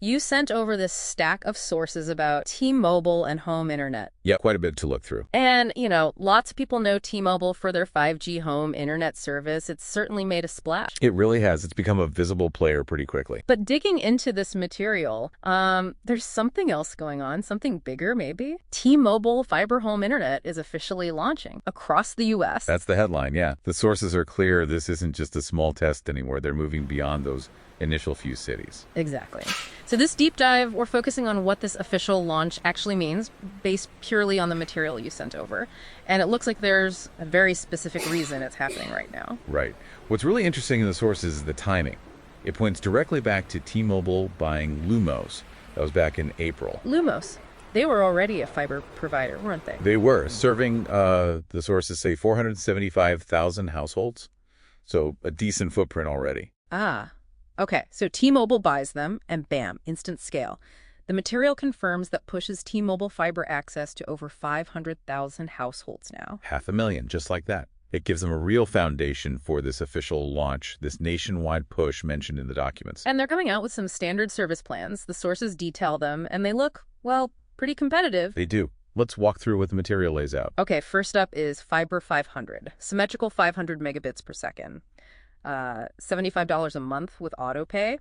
You sent over this stack of sources about T-Mobile and home internet. Yeah, quite a bit to look through. And, lots of people know T-Mobile for their 5G home internet service. It's certainly made a splash. It really has. It's become a visible player pretty quickly. But digging into this material, there's something else going on, something bigger maybe. T-Mobile fiber home internet is officially launching across the U.S. That's the headline, yeah. The sources are clear. This isn't just a small test anymore. They're moving beyond those initial few cities. Exactly. So this deep dive, we're focusing on what this official launch actually means, based purely on the material you sent over. And it looks like there's a very specific reason it's happening right now. Right. What's really interesting in the sources is the timing. It points directly back to T-Mobile buying Lumos. That was back in April. Lumos. They were already a fiber provider, weren't they? They were, serving, the sources say, 475,000 households. So a decent footprint already. Ah. Okay, so T-Mobile buys them, and bam, instant scale. The material confirms that pushes T-Mobile fiber access to over 500,000 households now. 500,000, just like that. It gives them a real foundation for this official launch, this nationwide push mentioned in the documents. And they're coming out with some standard service plans. The sources detail them, and they look, well, pretty competitive. They do. Let's walk through what the material lays out. Okay, first up is Fiber 500, symmetrical 500 megabits per second. $75 a month with auto pay.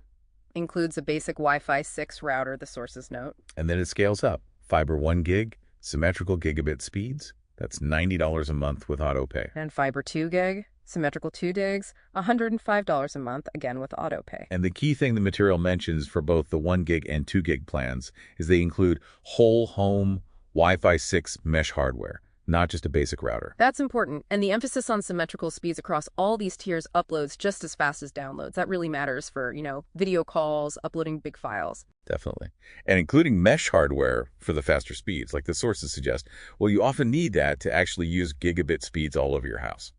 Includes a basic Wi-Fi 6 router, the sources note. And then it scales up. Fiber 1 gig, symmetrical gigabit speeds. That's $90 a month with auto pay. And Fiber 2 gig, symmetrical 2 digs, $105 a month, again with auto pay. And the key thing the material mentions for both the 1 gig and 2 gig plans is they include whole home Wi-Fi 6 mesh hardware, not just a basic router. That's important. And the emphasis on symmetrical speeds across all these tiers uploads just as fast as downloads. That really matters for, video calls, uploading big files. Definitely. And including mesh hardware for the faster speeds, like the sources suggest. Well, you often need that to actually use gigabit speeds all over your house.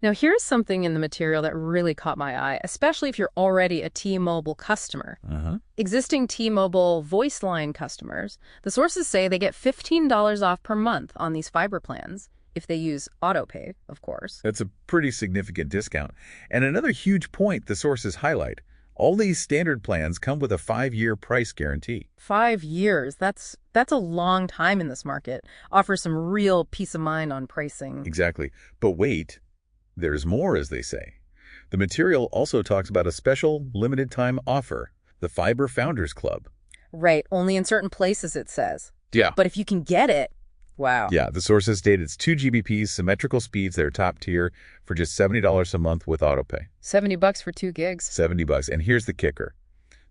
Now, here's something in the material that really caught my eye, especially if you're already a T-Mobile customer. Existing T-Mobile voice line customers, the sources say they get $15 off per month on these fiber plans, if they use autopay, of course. That's a pretty significant discount. And another huge point the sources highlight, all these standard plans come with a 5-year price guarantee. 5 years, that's a long time in this market. Offers some real peace of mind on pricing. Exactly. But wait. There's more, as they say. The material also talks about a special limited-time offer, the Fiber Founders Club. Right, only in certain places, it says. Yeah. But if you can get it, wow. Yeah, the sources state it's 2 Gbps, symmetrical speeds that are top tier for just $70 a month with autopay. $70 for 2 gigs. $70. And here's the kicker.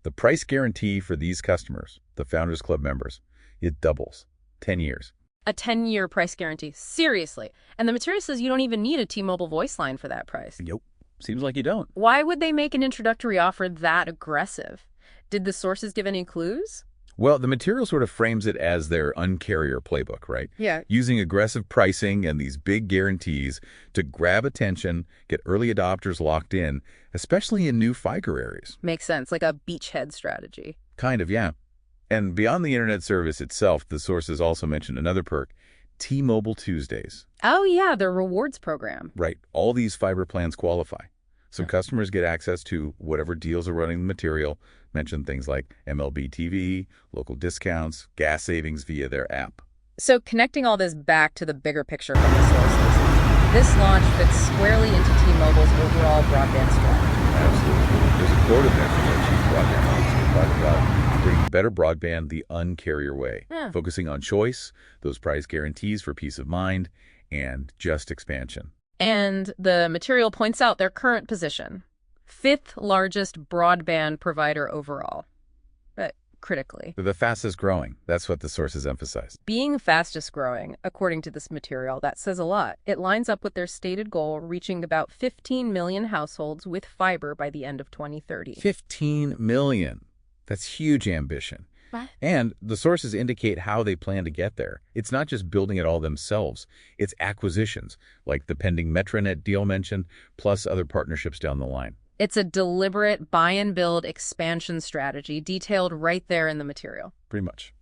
The price guarantee for these customers, the Founders Club members, it doubles. 10 years. A 10-year price guarantee. Seriously. And the material says you don't even need a T-Mobile voice line for that price. Yep. Seems like you don't. Why would they make an introductory offer that aggressive? Did the sources give any clues? Well, the material sort of frames it as their uncarrier playbook, right? Yeah. Using aggressive pricing and these big guarantees to grab attention, get early adopters locked in, especially in new fiber areas. Makes sense, like a beachhead strategy. Kind of, yeah. And beyond the internet service itself, the sources also mentioned another perk, T-Mobile Tuesdays. Oh, yeah, their rewards program. Right. All these fiber plans qualify. So customers get access to whatever deals are running the material, mention things like MLB TV, local discounts, gas savings via their app. So connecting all this back to the bigger picture from the sources, this launch fits squarely into T-Mobile's overall broadband strategy. Absolutely. There's a quote in there from their chief broadband officer talking about bringing better broadband the uncarrier way, focusing on choice, those price guarantees for peace of mind, and just expansion. And the material points out their current position. 5th largest broadband provider overall, but critically. They're the fastest growing. That's what the sources emphasize. Being fastest growing, according to this material, that says a lot. It lines up with their stated goal, reaching about 15 million households with fiber by the end of 2030. 15 million. That's huge ambition. What? And the sources indicate how they plan to get there. It's not just building it all themselves. It's acquisitions, like the pending Metronet deal mentioned, plus other partnerships down the line. It's a deliberate buy-and-build expansion strategy detailed right there in the material. Pretty much.